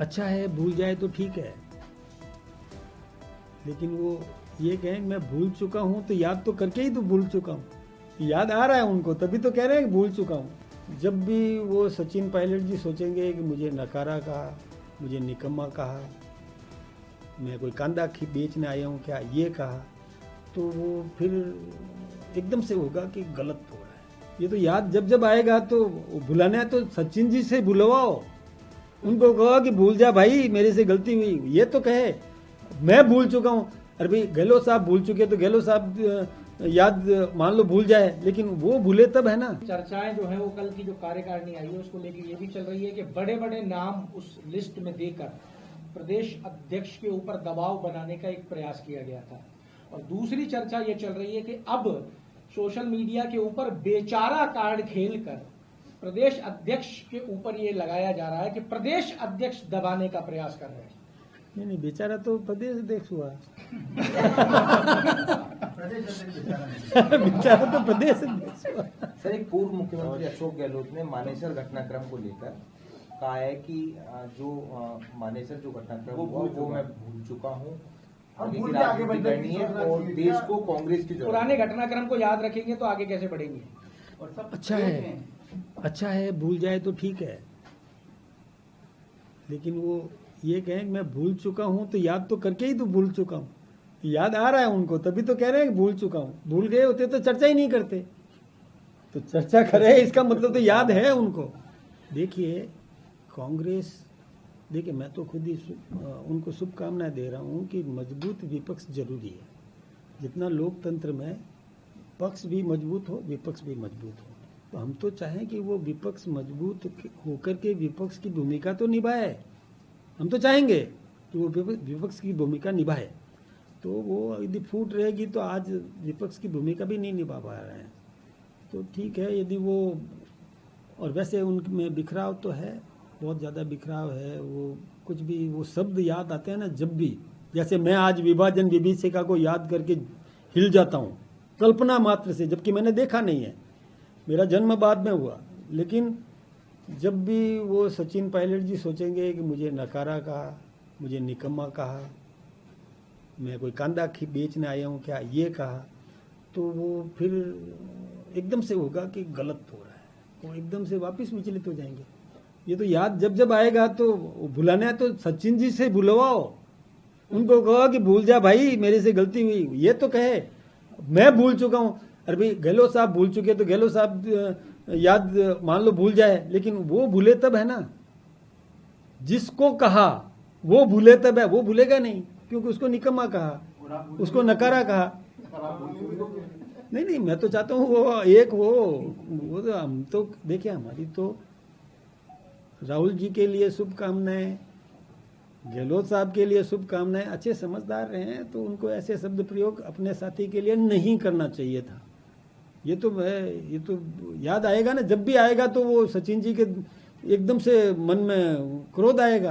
अच्छा है, भूल जाए तो ठीक है, लेकिन वो ये कहें मैं भूल चुका हूं तो याद तो करके ही तो भूल चुका हूं। याद आ रहा है उनको, तभी तो कह रहे हैं कि भूल चुका हूं। जब भी वो सचिन पायलट जी सोचेंगे कि मुझे नकारा कहा, मुझे निकम्मा कहा, मैं कोई कांदा बेचने आया हूं क्या, ये कहा, तो वो फिर एकदम से होगा कि गलत हो रहा है। ये तो याद जब जब आएगा तो भुलाना है तो सचिन जी से भुलवाओ, उनको कहो कि भूल जा भाई, मेरे से गलती हुई, ये तो कहे मैं भूल चुका हूं। अरे भाई गहलोत साहब भूल चुके तो गहलोत साहब याद मान लो भूल जाए, लेकिन वो भूले तब है ना। चर्चाएं जो है वो कल की जो कार्यकारिणी आई है उसको लेकर ये भी चल रही है कि बड़े बड़े नाम उस लिस्ट में देकर प्रदेश अध्यक्ष के ऊपर दबाव बनाने का एक प्रयास किया गया था। और दूसरी चर्चा ये चल रही है कि अब सोशल मीडिया के ऊपर बेचारा कार्ड खेलकर प्रदेश अध्यक्ष के ऊपर ये लगाया जा रहा है कि प्रदेश अध्यक्ष दबाने का प्रयास कर रहे हैं। नहीं, बेचारा तो प्रदेश अध्यक्ष हुआ। बेचारा तो प्रदेश अध्यक्ष हुआ। सर, एक पूर्व मुख्यमंत्री अशोक गहलोत ने मानेसर घटनाक्रम को लेकर कहा है कि जो मानेसर जो घटनाक्रम हुआ वो मैं भूल चुका हूँ, आगे की राजनीति करनी है और देश को कांग्रेस की पुराने घटनाक्रम को याद रखेंगे तो आगे कैसे बढ़ेंगे। अच्छा है, भूल जाए तो ठीक है, लेकिन वो ये कहें मैं भूल चुका हूं तो याद तो करके ही तो भूल चुका हूं। याद आ रहा है उनको, तभी तो कह रहे हैं कि भूल चुका हूं। भूल गए होते तो चर्चा ही नहीं करते, तो चर्चा करे इसका मतलब तो याद है उनको। देखिए कांग्रेस, देखिए मैं तो खुद ही उनको शुभकामनाएं दे रहा हूं कि मजबूत विपक्ष जरूरी है। जितना लोकतंत्र में पक्ष भी मजबूत हो, विपक्ष भी मजबूत हो, तो हम तो चाहें कि वो विपक्ष मजबूत होकर के विपक्ष की भूमिका तो निभाए। हम तो चाहेंगे कि वो विपक्ष की भूमिका निभाए, तो वो यदि फूट रहेगी तो आज विपक्ष की भूमिका भी नहीं निभा पा रहे हैं। तो ठीक है यदि वो, और वैसे उनमें बिखराव तो है, बहुत ज़्यादा बिखराव है। वो कुछ भी वो शब्द याद आते हैं ना जब भी, जैसे मैं आज विभाजन विभीषिका को याद करके हिल जाता हूँ कल्पना मात्र से, जबकि मैंने देखा नहीं है, मेरा जन्म बाद में हुआ। लेकिन जब भी वो सचिन पायलट जी सोचेंगे कि मुझे नकारा कहा, मुझे निकम्मा कहा, मैं कोई कांदा बेचने आया हूँ क्या, ये कहा, तो वो फिर एकदम से होगा कि गलत हो रहा है, वो एकदम से वापस विचलित हो जाएंगे। ये तो याद जब जब आएगा तो भुलाना है तो सचिन जी से भुलवाओ, उनको कहो कि भूल जा भाई, मेरे से गलती हुई, ये तो कहे मैं भूल चुका हूँ। अरे भाई गहलोत साहब भूल चुके तो गहलोत साहब याद मान लो भूल जाए, लेकिन वो भूले तब है ना। जिसको कहा वो भूले तब है, वो भूलेगा नहीं, क्योंकि उसको निकम्मा कहा, उसको नकारा कहा। नहीं, मैं तो चाहता हूँ वो एक वो तो हम तो देखिए, हमारी तो राहुल जी के लिए शुभकामनाएं, गहलोत साहब के लिए शुभकामनाएं, अच्छे समझदार रहे हैं, तो उनको ऐसे शब्द प्रयोग अपने साथी के लिए नहीं करना चाहिए था। ये तो याद आएगा ना, जब भी आएगा तो वो सचिन जी के एकदम से मन में क्रोध आएगा।